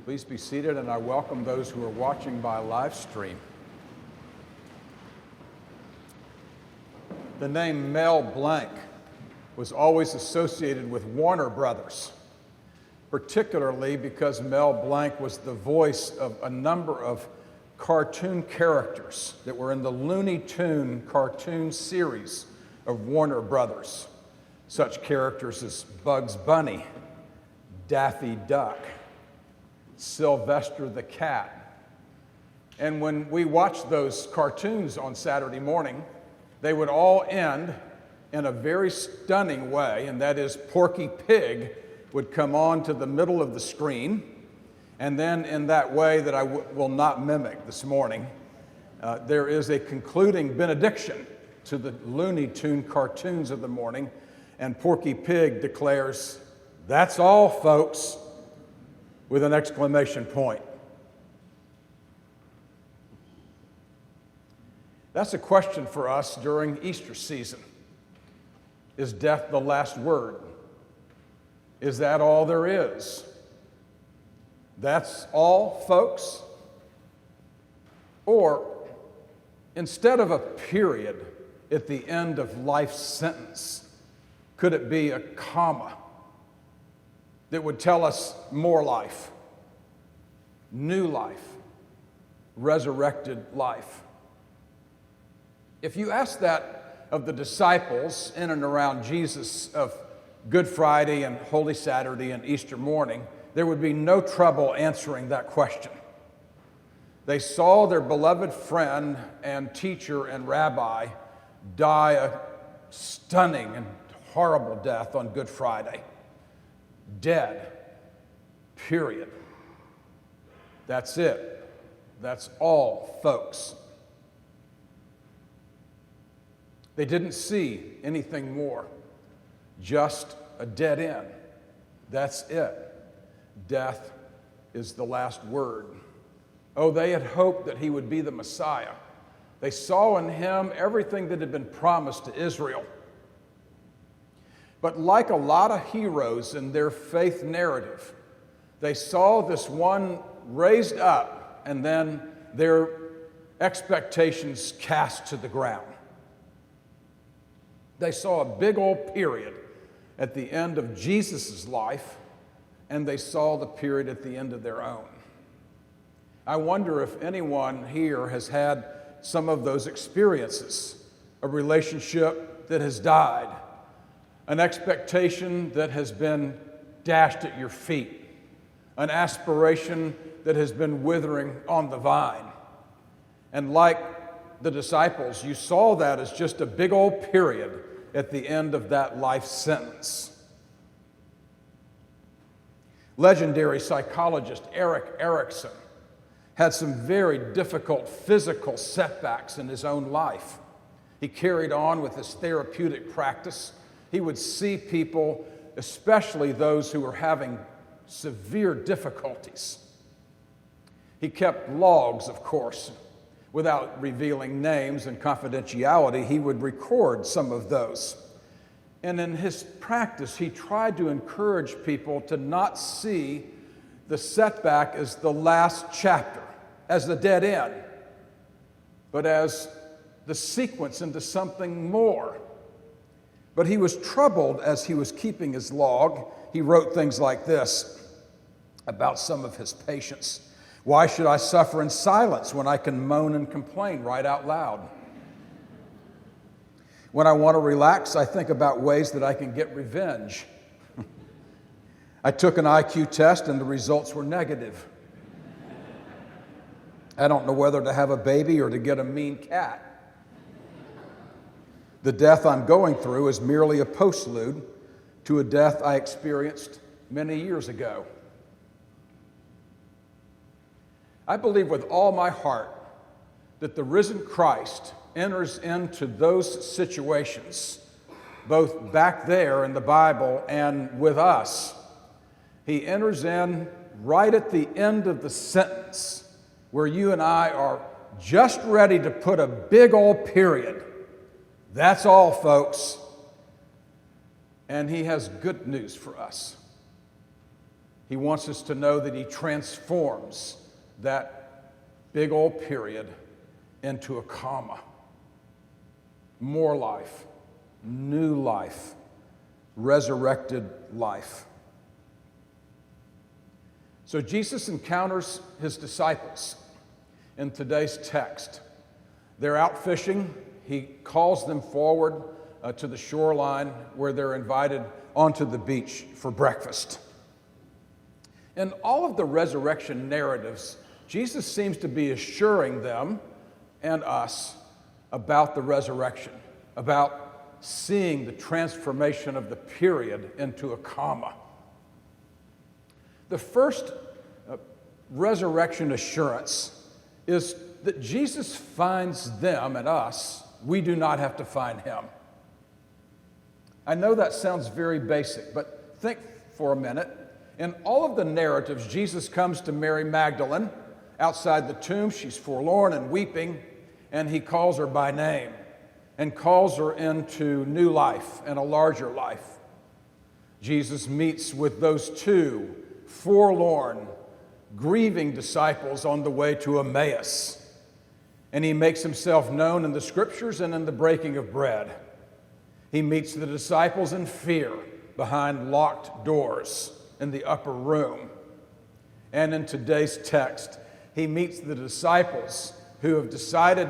Please be seated, and I welcome those who are watching by live stream. The name Mel Blanc was always associated with Warner Brothers, particularly because Mel Blanc was the voice of a number of cartoon characters that were in the Looney Tune cartoon series of Warner Brothers. Such characters as Bugs Bunny, Daffy Duck, Sylvester the Cat. And when we watched those cartoons on Saturday morning, they would all end in a very stunning way, and that is Porky Pig would come on to the middle of the screen, and then in that way that I will not mimic this morning, there is a concluding benediction to the Looney Tune cartoons of the morning, and Porky Pig declares, "That's all, folks," with an exclamation point. That's a question for us during Easter season. Is death the last word? Is that all there is? That's all, folks? Or instead of a period at the end of life's sentence, could it be a comma that would tell us more life, new life, resurrected life? If you ask that of the disciples in and around Jesus of Good Friday and Holy Saturday and Easter morning, there would be no trouble answering that question. They saw their beloved friend and teacher and rabbi die a stunning and horrible death on Good Friday. Dead, period. That's it. That's all, folks. They didn't see anything more, just a dead end. That's it. Death is the last word. Oh, they had hoped that he would be the Messiah. They saw in him everything that had been promised to Israel. But like a lot of heroes in their faith narrative, they saw this one raised up and then their expectations cast to the ground. They saw a big old period at the end of Jesus' life, and they saw the period at the end of their own. I wonder if anyone here has had some of those experiences, a relationship that has died, an expectation that has been dashed at your feet, an aspiration that has been withering on the vine. And like the disciples, you saw that as just a big old period at the end of that life sentence. Legendary psychologist Erik Erikson had some very difficult physical setbacks in his own life. He carried on with his therapeutic practice. He would see people, especially those who were having severe difficulties. He kept logs, of course. Without revealing names and confidentiality, he would record some of those. And in his practice, he tried to encourage people to not see the setback as the last chapter, as the dead end, but as the sequence into something more. But he was troubled as he was keeping his log. He wrote things like this about some of his patients. "Why should I suffer in silence when I can moan and complain right out loud? When I want to relax, I think about ways that I can get revenge. I took an IQ test and the results were negative. I don't know whether to have a baby or to get a mean cat. The death I'm going through is merely a postlude to a death I experienced many years ago." I believe with all my heart that the risen Christ enters into those situations, both back there in the Bible and with us. He enters in right at the end of the sentence where you and I are just ready to put a big old period. That's all, folks. And he has good news for us. He wants us to know that he transforms that big old period into a comma. More life, new life, resurrected life. So Jesus encounters his disciples in today's text. They're out fishing. He calls them forward to the shoreline where they're invited onto the beach for breakfast. In all of the resurrection narratives, Jesus seems to be assuring them and us about the resurrection, about seeing the transformation of the period into a comma. The first resurrection assurance is that Jesus finds them and us. We do not have to find him. I know that sounds very basic, but think for a minute. In all of the narratives, Jesus comes to Mary Magdalene outside the tomb. She's forlorn and weeping, and he calls her by name and calls her into new life and a larger life. Jesus meets with those two forlorn, grieving disciples on the way to Emmaus, and he makes himself known in the scriptures and in the breaking of bread. He meets the disciples in fear behind locked doors in the upper room. And in today's text, he meets the disciples who have decided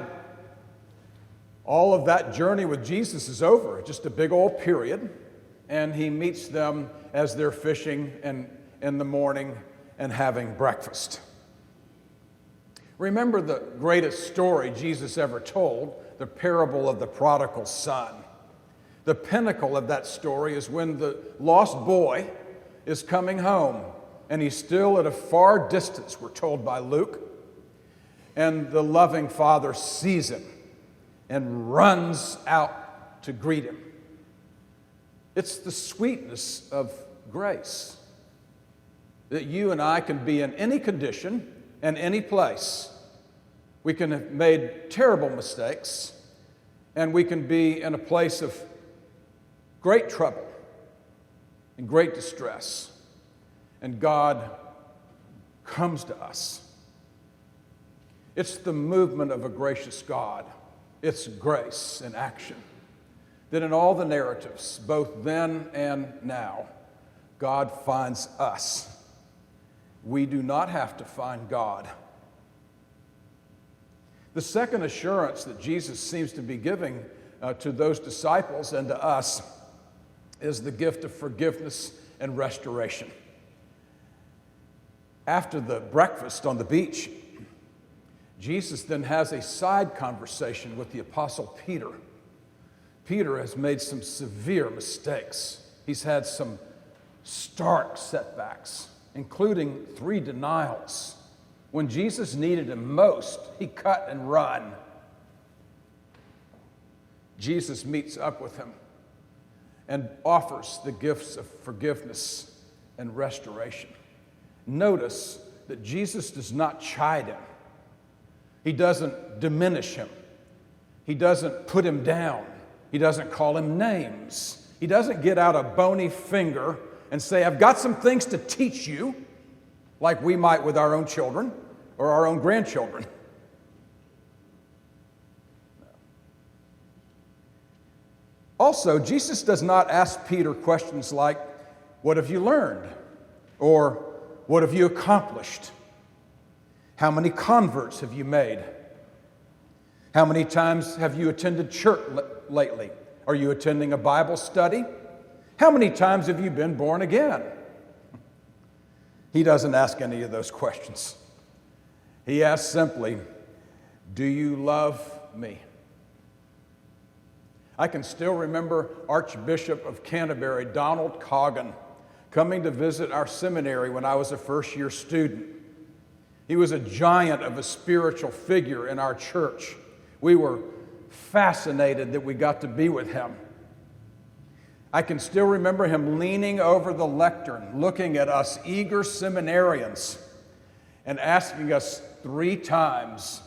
all of that journey with Jesus is over, just a big old period. And he meets them as they're fishing and in the morning and having breakfast. Remember the greatest story Jesus ever told, the parable of the Prodigal Son. The pinnacle of that story is when the lost boy is coming home, and he's still at a far distance, we're told by Luke, and the loving father sees him and runs out to greet him. It's the sweetness of grace that you and I can be in any condition and any place. We can have made terrible mistakes, and we can be in a place of great trouble and great distress, and God comes to us. It's the movement of a gracious God. It's grace in action. That in all the narratives, both then and now, God finds us. We do not have to find God. The second assurance that Jesus seems to be giving to those disciples and to us is the gift of forgiveness and restoration. After the breakfast on the beach, Jesus then has a side conversation with the Apostle Peter. Peter has made some severe mistakes. He's had some stark setbacks, including 3 denials. When Jesus needed him most, he cut and run. Jesus meets up with him and offers the gifts of forgiveness and restoration. Notice that Jesus does not chide him. He doesn't diminish him. He doesn't put him down. He doesn't call him names. He doesn't get out a bony finger and say, I've got some things to teach you, like we might with our own children or our own grandchildren. Also, Jesus does not ask Peter questions like, what have you learned? Or what have you accomplished? How many converts have you made? How many times have you attended church lately? Are you attending a Bible study? How many times have you been born again? He doesn't ask any of those questions. He asks simply, do you love me? I can still remember Archbishop of Canterbury, Donald Coggan, coming to visit our seminary when I was a first-year student. He was a giant of a spiritual figure in our church. We were fascinated that we got to be with him. I can still remember him leaning over the lectern, looking at us eager seminarians, and asking us 3 times,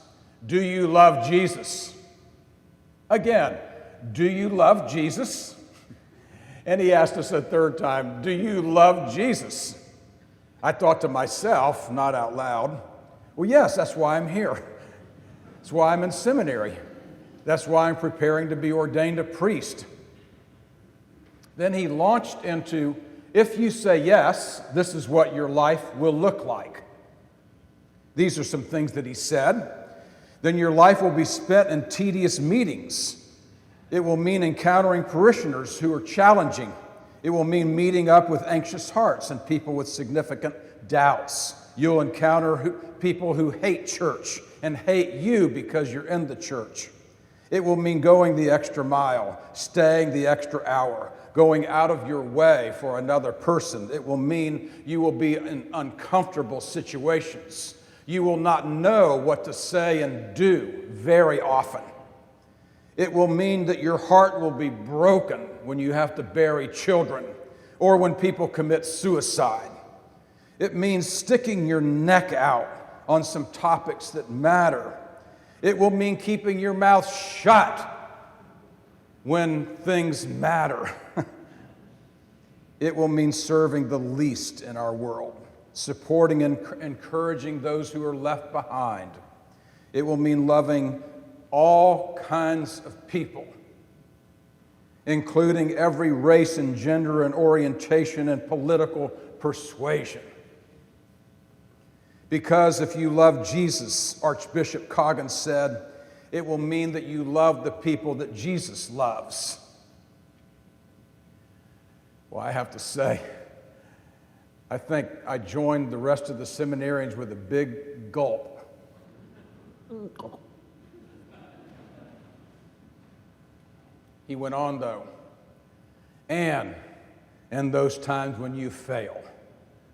do you love Jesus? Again, do you love Jesus? And he asked us a 3rd time, do you love Jesus? I thought to myself, not out loud, well, yes, that's why I'm here. That's why I'm in seminary. That's why I'm preparing to be ordained a priest. Then he launched into, if you say yes, this is what your life will look like. These are some things that he said. Then your life will be spent in tedious meetings. It will mean encountering parishioners who are challenging. It will mean meeting up with anxious hearts and people with significant doubts. You'll encounter people who hate church and hate you because you're in the church. It will mean going the extra mile, staying the extra hour, going out of your way for another person. It will mean you will be in uncomfortable situations. You will not know what to say and do very often. It will mean that your heart will be broken when you have to bury children or when people commit suicide. It means sticking your neck out on some topics that matter. It will mean keeping your mouth shut when things matter. It will mean serving the least in our world, supporting and encouraging those who are left behind. It will mean loving all kinds of people, including every race and gender and orientation and political persuasion. Because if you love Jesus, Archbishop Coggins said, it will mean that you love the people that Jesus loves. Well, I have to say, I think I joined the rest of the seminarians with a big gulp. He went on, though, and in those times when you fail,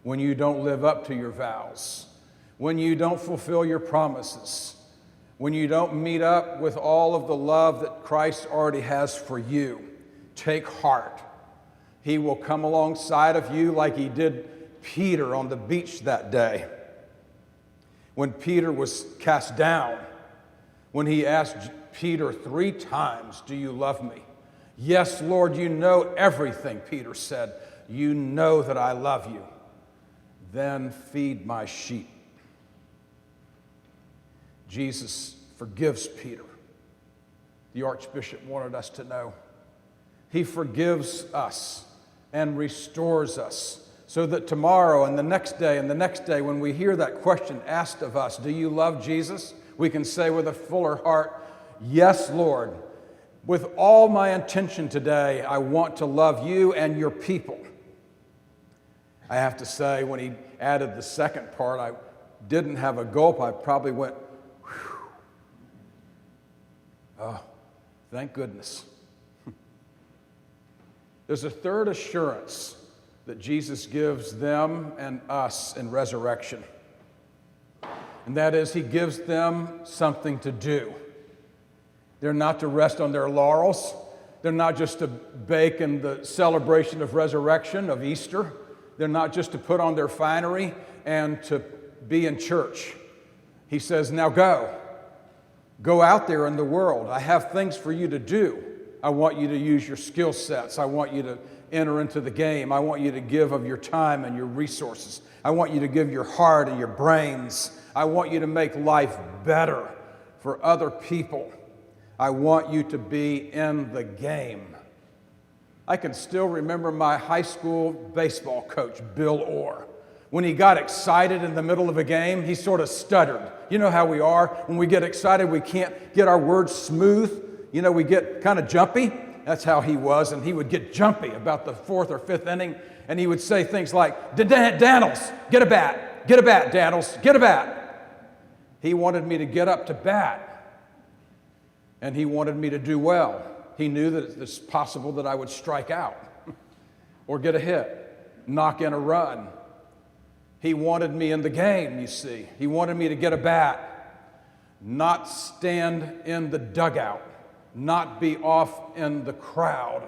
when you don't live up to your vows, when you don't fulfill your promises, when you don't meet up with all of the love that Christ already has for you, take heart. He will come alongside of you like he did Peter on the beach that day. When Peter was cast down, when he asked Peter 3 times, "Do you love me?" "Yes, Lord, you know everything," Peter said. "You know that I love you." "Then feed my sheep." Jesus forgives Peter. The Archbishop wanted us to know. He forgives us and restores us so that tomorrow and the next day and the next day, when we hear that question asked of us, "Do you love Jesus?" we can say with a fuller heart, "Yes, Lord. With all my intention today, I want to love you and your people." I have to say, when he added the second part, I didn't have a gulp. I probably went, whew. Oh, thank goodness. There's a third assurance that Jesus gives them and us in resurrection. And that is, he gives them something to do. They're not to rest on their laurels. They're not just to bake in the celebration of resurrection, of Easter. They're not just to put on their finery and to be in church. He says, now go. Go out there in the world. I have things for you to do. I want you to use your skill sets. I want you to enter into the game. I want you to give of your time and your resources. I want you to give your heart and your brains. I want you to make life better for other people. I want you to be in the game. I can still remember my high school baseball coach, Bill Orr. When he got excited in the middle of a game, he sort of stuttered. You know how we are. When we get excited, we can't get our words smooth. You know, we get kind of jumpy. That's how he was, and he would get jumpy about the 4th or 5th inning, and he would say things like, Dannals, get a bat, Dannals, get a bat. He wanted me to get up to bat, and he wanted me to do well. He knew that it's possible that I would strike out or get a hit, knock in a run. He wanted me in the game, you see. He wanted me to get a bat, not stand in the dugout, not be off in the crowd,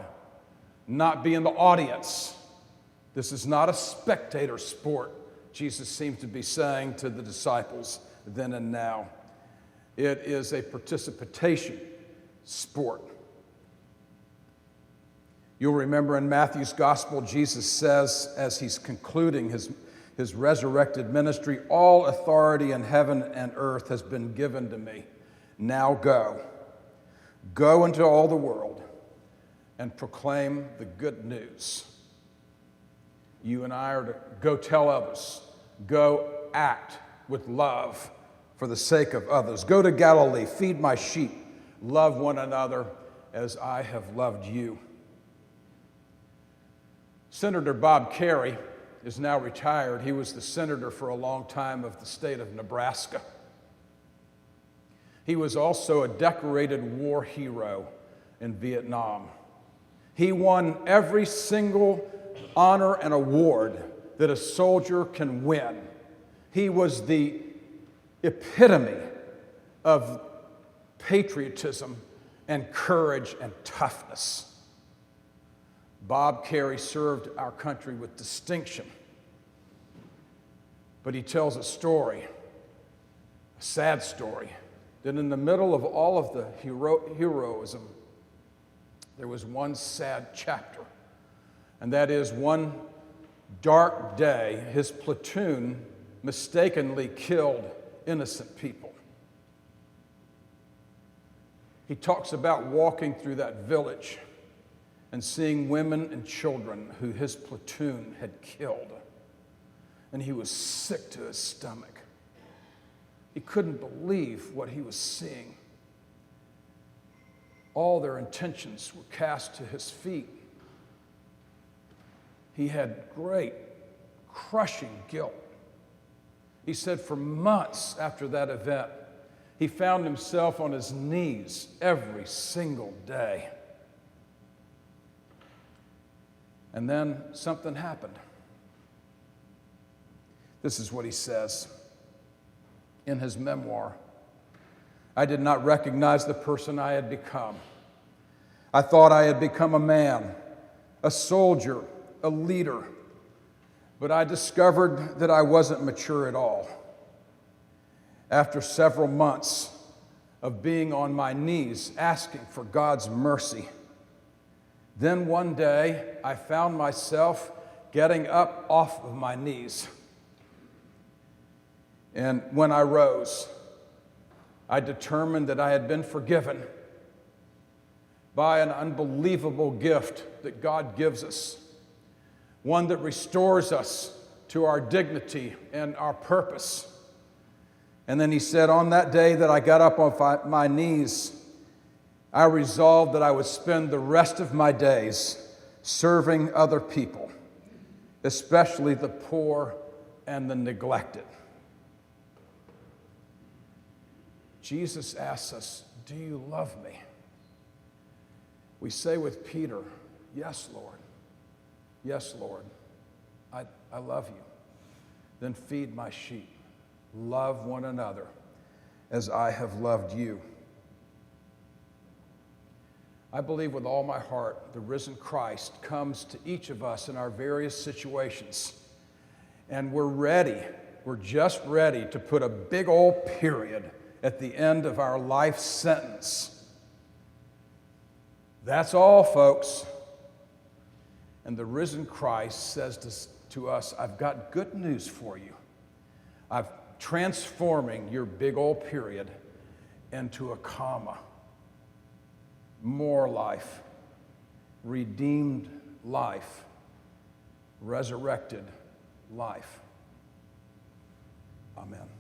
not be in the audience. This is not a spectator sport, Jesus seems to be saying to the disciples then and now. It is a participation sport. You'll remember in Matthew's gospel, Jesus says, as he's concluding his his resurrected ministry. All authority in heaven and earth has been given to me. Now go. Go into all the world and proclaim the good news. You and I are to go tell others. Go act with love for the sake of others. Go to Galilee, feed my sheep, love one another as I have loved you. Senator Bob Carey is now retired. He was the senator for a long time of the state of Nebraska. He was also a decorated war hero in Vietnam. He won every single honor and award that a soldier can win. He was the epitome of patriotism and courage and toughness. Bob Carey served our country with distinction. But he tells a story, a sad story, that in the middle of all of the heroism, there was one sad chapter. And that is one dark day, his platoon mistakenly killed innocent people. He talks about walking through that village and seeing women and children who his platoon had killed. And he was sick to his stomach. He couldn't believe what he was seeing. All their intentions were cast to his feet. He had great, crushing guilt. He said for months after that event, he found himself on his knees every single day. And then something happened. This is what he says in his memoir. I did not recognize the person I had become. I thought I had become a man, a soldier, a leader, but I discovered that I wasn't mature at all. After several months of being on my knees asking for God's mercy, then one day I found myself getting up off of my knees. And when I rose, I determined that I had been forgiven by an unbelievable gift that God gives us, one that restores us to our dignity and our purpose. And then he said, on that day that I got up on my knees, I resolved that I would spend the rest of my days serving other people, especially the poor and the neglected. Jesus asks us, do you love me? We say with Peter, yes, Lord. Yes, Lord. I love you. Then feed my sheep. Love one another as I have loved you. I believe with all my heart the risen Christ comes to each of us in our various situations. And we're ready. We're just ready to put a big old period at the end of our life sentence. That's all, folks. And the risen Christ says to us, I've got good news for you. I'm transforming your big old period into a comma. More life, redeemed life, resurrected life. Amen.